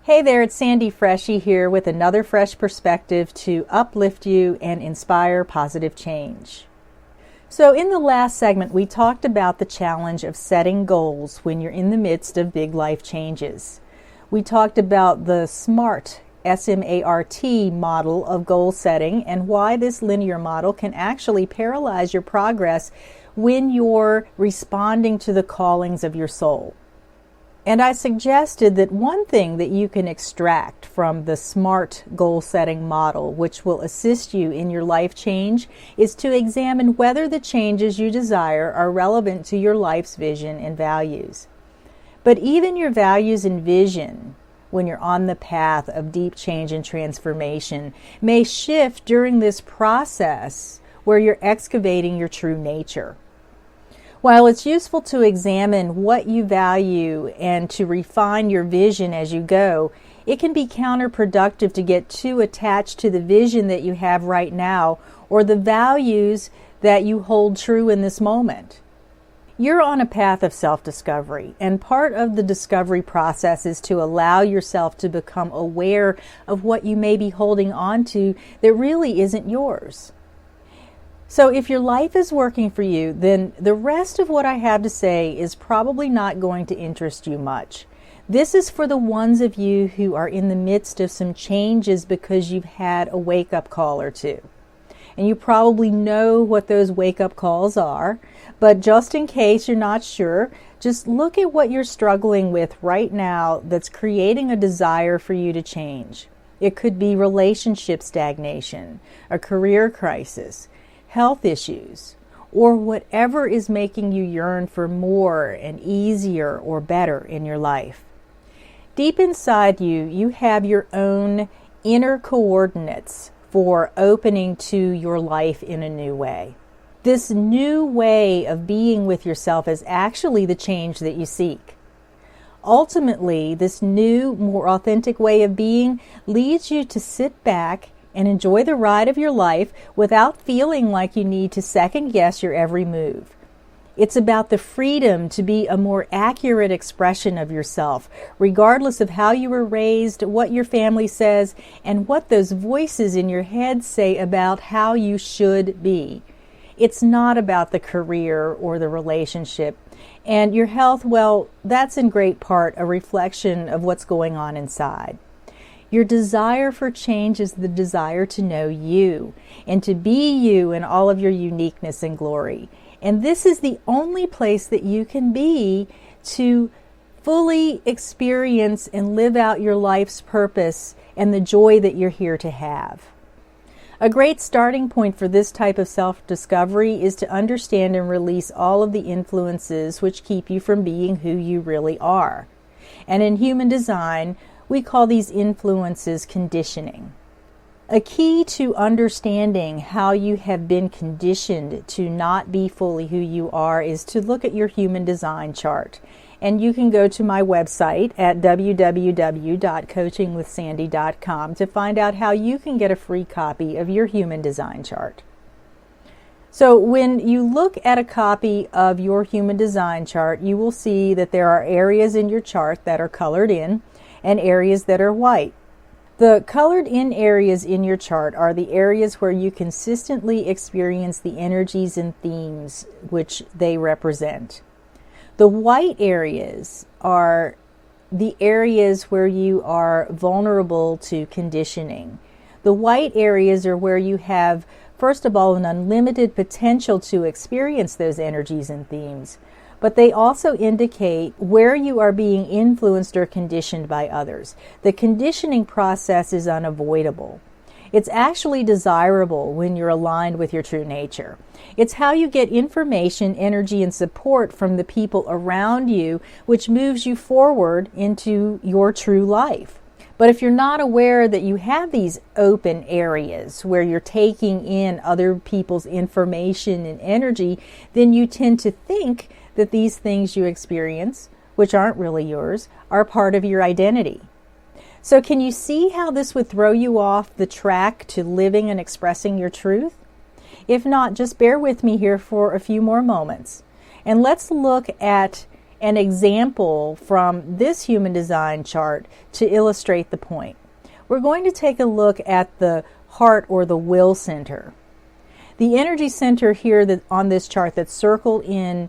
Hey there, it's Sandy Freshie here with another fresh perspective to uplift you and inspire positive change. So in the last segment, we talked about the challenge of setting goals when you're in the midst of big life changes. We talked about the SMART, S-M-A-R-T model of goal setting and why this linear model can actually paralyze your progress when you're responding to the callings of your soul. And I suggested that one thing that you can extract from the SMART goal setting model, which will assist you in your life change, is to examine whether the changes you desire are relevant to your life's vision and values. But even your values and vision, when you're on the path of deep change and transformation, may shift during this process where you're excavating your true nature. While it's useful to examine what you value and to refine your vision as you go, it can be counterproductive to get too attached to the vision that you have right now or the values that you hold true in this moment. You're on a path of self-discovery, and part of the discovery process is to allow yourself to become aware of what you may be holding on to that really isn't yours. So if your life is working for you, then the rest of what I have to say is probably not going to interest you much. This is for the ones of you who are in the midst of some changes because you've had a wake-up call or two. And you probably know what those wake-up calls are, but just in case you're not sure, just look at what you're struggling with right now that's creating a desire for you to change. It could be relationship stagnation, a career crisis, health issues, or whatever is making you yearn for more and easier or better in your life. Deep inside you, you have your own inner coordinates for opening to your life in a new way. This new way of being with yourself is actually the change that you seek. Ultimately, this new, more authentic way of being leads you to sit back and enjoy the ride of your life without feeling like you need to second guess your every move. It's about the freedom to be a more accurate expression of yourself, regardless of how you were raised, what your family says, and what those voices in your head say about how you should be. It's not about the career or the relationship. And your health, well, that's in great part a reflection of what's going on inside. Your desire for change is the desire to know you and to be you in all of your uniqueness and glory. And this is the only place that you can be to fully experience and live out your life's purpose and the joy that you're here to have. A great starting point for this type of self-discovery is to understand and release all of the influences which keep you from being who you really are. And in human design, we call these influences conditioning. A key to understanding how you have been conditioned to not be fully who you are is to look at your human design chart. And you can go to my website at www.coachingwithsandy.com to find out how you can get a free copy of your human design chart. So when you look at a copy of your human design chart, you will see that there are areas in your chart that are colored in and areas that are white. The colored in areas in your chart are the areas where you consistently experience the energies and themes which they represent. The white areas are the areas where you are vulnerable to conditioning. The white areas are where you have, first of all, an unlimited potential to experience those energies and themes. But they also indicate where you are being influenced or conditioned by others. The conditioning process is unavoidable. It's actually desirable when you're aligned with your true nature. It's how you get information, energy, and support from the people around you, which moves you forward into your true life. But if you're not aware that you have these open areas where you're taking in other people's information and energy, then you tend to think that these things you experience, which aren't really yours, are part of your identity. So can you see how this would throw you off the track to living and expressing your truth? If not, just bear with me here for a few more moments. And let's look at an example from this human design chart to illustrate the point. We're going to take a look at the heart or the will center. The energy center here on this chart that's circled in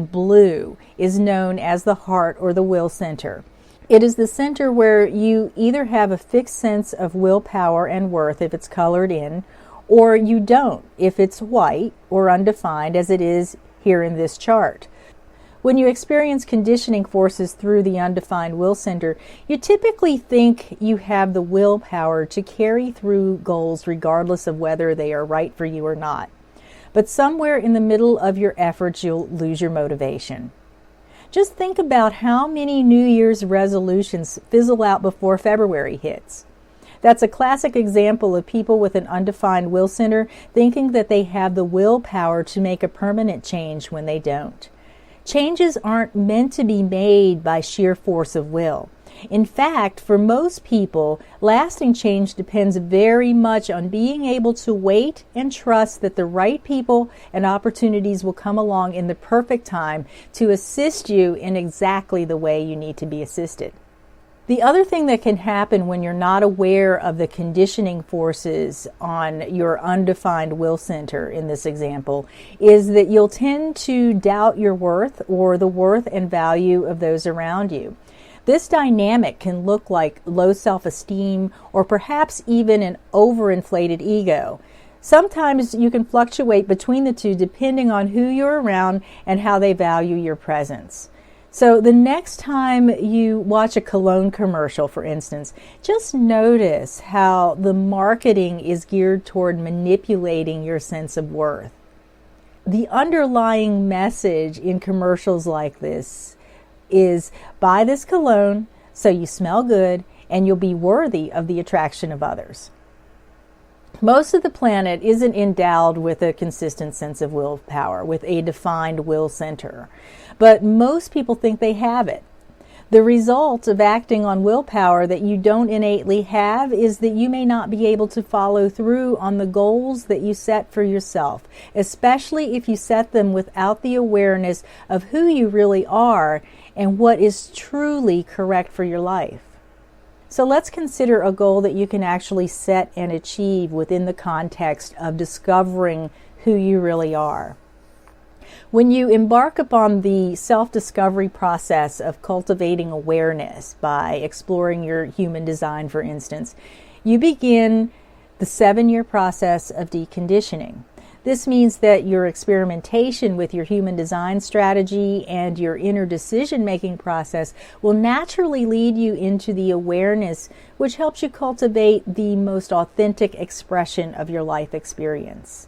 blue is known as the heart or the will center. It is the center where you either have a fixed sense of willpower and worth if it's colored in, or you don't if it's white or undefined as it is here in this chart. When you experience conditioning forces through the undefined will center, you typically think you have the willpower to carry through goals regardless of whether they are right for you or not. But somewhere in the middle of your efforts, you'll lose your motivation. Just think about how many New Year's resolutions fizzle out before February hits. That's a classic example of people with an undefined will center thinking that they have the willpower to make a permanent change when they don't. Changes aren't meant to be made by sheer force of will. In fact, for most people, lasting change depends very much on being able to wait and trust that the right people and opportunities will come along in the perfect time to assist you in exactly the way you need to be assisted. The other thing that can happen when you're not aware of the conditioning forces on your undefined will center in this example is that you'll tend to doubt your worth or the worth and value of those around you. This dynamic can look like low self-esteem or perhaps even an overinflated ego. Sometimes you can fluctuate between the two depending on who you're around and how they value your presence. So the next time you watch a cologne commercial, for instance, just notice how the marketing is geared toward manipulating your sense of worth. The underlying message in commercials like this is buy this cologne so you smell good and you'll be worthy of the attraction of others. Most of the planet isn't endowed with a consistent sense of willpower, with a defined will center, but most people think they have it. The result of acting on willpower that you don't innately have is that you may not be able to follow through on the goals that you set for yourself, especially if you set them without the awareness of who you really are and what is truly correct for your life. So let's consider a goal that you can actually set and achieve within the context of discovering who you really are. When you embark upon the self-discovery process of cultivating awareness by exploring your human design, for instance, you begin the 7-year process of deconditioning. This means that your experimentation with your human design strategy and your inner decision-making process will naturally lead you into the awareness which helps you cultivate the most authentic expression of your life experience.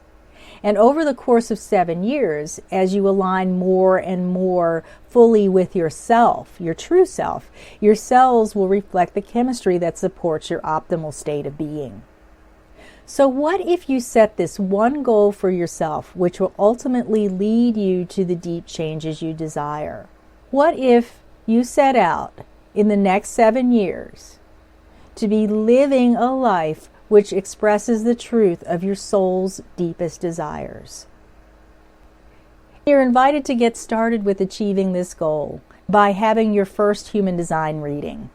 And over the course of 7 years, as you align more and more fully with yourself, your true self, your cells will reflect the chemistry that supports your optimal state of being. So what if you set this one goal for yourself, which will ultimately lead you to the deep changes you desire? What if you set out in the next 7 years to be living a life which expresses the truth of your soul's deepest desires? You're invited to get started with achieving this goal by having your first human design reading.